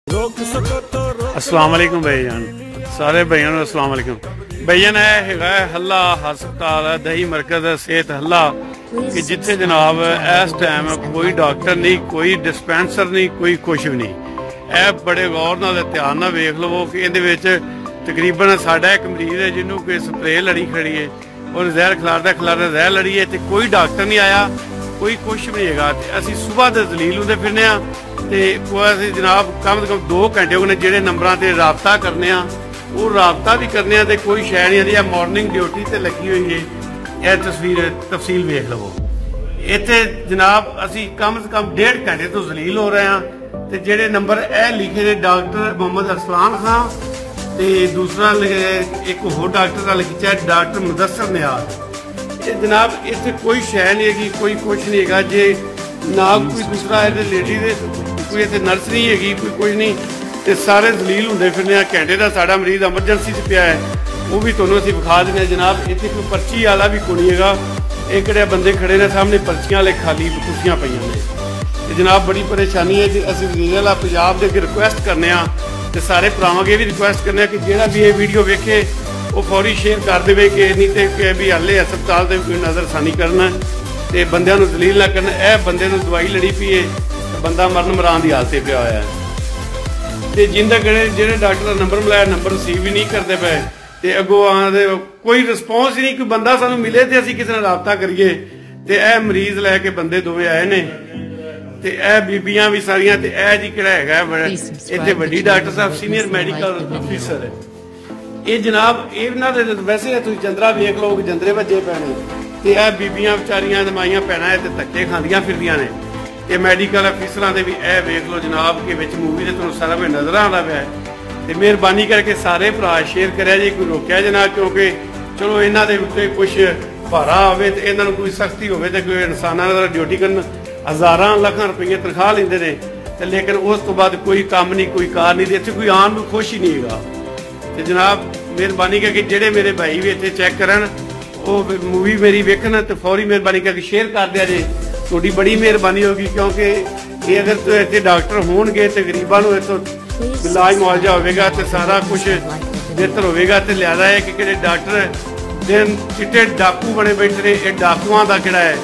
अस्सलाम वालेकुम भाईजान, सारे भाइयों को अस्सलाम वालेकुम। भाईजान है हल्ला हस्पताल है, दही मरकज है, सेहत हल्ला कि जिथे जनाब इस टाइम कोई डॉक्टर नहीं, कोई डिस्पेंसर नहीं, कोई कुछ भी नहीं। यह बड़े गौर नाल ध्यान नाल वेख लवो कि इहदे विच तकरीबन साडा एक मरीज है जिन्होंने कोई स्प्रे लड़ी खड़ी है और जहर खिलारदा खिलारदा जहर लड़ी है, तो कोई डॉक्टर नहीं आया, कोई कुछ भी नहीं हैगा। असीं सुबह दे दलील होंदे फिरने आ ते कोई जनाब कम से कम 2 घंटे हो गए जिहड़े नंबरां ते राबता करने आ, वो राबता भी करने आ ते कोई शै नहीं आंदी। मॉर्निंग ड्यूटी ते लगी हुई है, यह तफसील वेख लवो। इत्थे जनाब असीं कम से कम 1.5 घंटे तो दलील हो रहे हैं ते जिहड़े नंबर ए लिखे ने डॉक्टर मोहम्मद अरसलान खान ते दूसरा एक होर डॉक्टर का लिखा है डॉक्टर मुदस्सर नियाज। ये जनाब इत्थे कोई शै नहीं हैगी, कोई कुछ नहीं हैगा। जे ना कोई दूसरा लेडी दे कोई इत्थे नर्स नहीं हैगी, कोई कुछ नहीं, ते सारे दलील होंदे फिरने आ। घंटे का साडा मरीज एमरजेंसी च पिया है, वो भी तुहानूं असीं विखा दिंदे जनाब। इत्थे कोई पर्ची वाला भी कोई नहीं हैगा। ये किहड़े बंदे खड़े ने सामने पर्चियां वाले खाली कुर्सियां पईयां ने। जनाब बड़ी परेशानी है जी। असीं वज़ीर आला पंजाब दे अगे रिक्वेस्ट करने आ ते सारे भरावां अगे भी रिक्वेस्ट करने कि जिहड़ा भी ये वीडियो वेखे वो फौरी शेयर कर देवे कि नहीं तो भी हले हस्पताल से कोई नज़रसानी करना ते बंदियां नूं दलील ना करना। यह बंदे नूं दवाई लड़ी पई है, बंदा मरण मरान की हालत पिया होया है ते जिंदा जिहड़े डॉक्टर का नंबर मिलाया नंबर रिसीव भी नहीं करते पे ते अगों आंदे कोई रिस्पॉन्स ही नहीं। कोई बंदा सानूं मिले ते असीं किसी नाल राबता करिए ते यह मरीज लैके बंदे दोवें आए ने ते यह बीबियां भी सारियां ते यह जी किहड़ा हैगा इत्थे वड्डी डॉक्टर साहब सीनियर मैडिकल अफिसर है। ये जनाब इन्हां दे वैसे तुसीं जंदरा वेख लो कि जंदरे भज्जे पैने ते यह बीबियां बेचारियां माइयां भैणां ते धक्के खांदियां फिरदियां ने। ते मैडिकल अफिसरां दे भी यह वेख लो जनाब कि विच मूवी दे तुहानूं सारा कुछ नज़र आंदा पिया है। ते मेहरबानी करके सारे भरा शेयर करिया जी, कोई रोकिया जे ना, क्योंकि चलो इन्हां दे उत्ते कुछ भारा आवे ते इन्हां नूं कोई सख्ती होवे ते कोई इंसानां दा ड्यूटी करन हज़ारां लखां रुपये तनख्वाह लेंदे ने ते लेकिन उस तो बाद कोई काम नहीं, कोई कार नहीं, इत्थे कोई आन नूं खुश ही नहीं हैगा। ते जनाब मेहरबानी करके जेडे मेरे भाई भी इत्थे चैक करन वो मूवी मेरी वेखन ते फौरी मेहरबानी करके शेयर कर दिया जे, थोड़ी बड़ी मेहरबानी होगी। क्योंकि ये अगर तो इत्थे डॉक्टर होणगे ते गरीबां नूं इत्थों इलाज मुआवजा होवेगा ते सारा कुछ बेहतर होवेगा। ते लिहाजा है कि किहड़े डॉक्टर दिन चिट्टे डाकू बने बैठे ने, ये डाकुआं दा किहड़ा है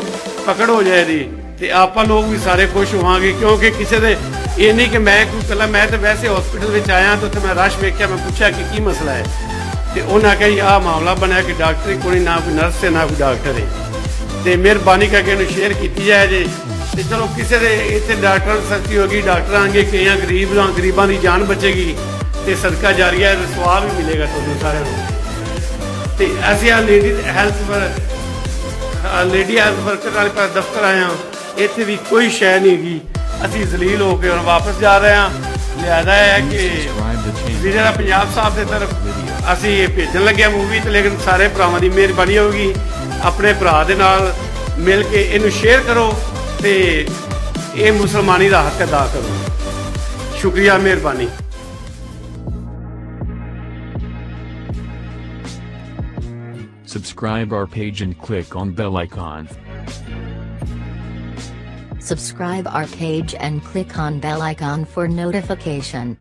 पकड़ हो जाए दी ते आपां लोग भी सारे खुश होवांगे। क्योंकि किसी दे ये नहीं कि मैं कोई कला, मैं तो वैसे हॉस्पिटल में आया तो मैं रश वेख्या, मैं पूछा कि की मसला है तो उन्हें आख्या जी आह मामला बनया कि डॉक्टर ही कोई ना, कोई नर्स है ना कोई डॉक्टर है। तो मेहरबानी करके इन्हें शेयर की जाए जी। तो चलो किसी दे इतने डॉक्टर सख्ती होगी, डॉक्टर आएंगे, कई गरीबों की जान बचेगी तो सदका जारिया स्वाब भी मिलेगा तुहानूं सारिआं नूं। ते असीं लेडी हैल्थ वर्कर वाले पास दफ्तर आए हैं, इत्थे भी कोई शै नहीं हैगी। असीं जलील होकर हुण वापस जा रहे हैं। लिहाजा है कि वज़ीर आला पंजाब साहब की तरफ असीं भेजन लगे मूवी ते, लेकिन सारे भरावां की मेहरबानी होगी अपने भरा दे नाल मिल के इनू शेयर करो ते ये मुसलमानी का हक अदा करो। शुक्रिया, मेहरबानी। Subscribe our page and click on bell icon. Subscribe our page and click on bell icon for notification.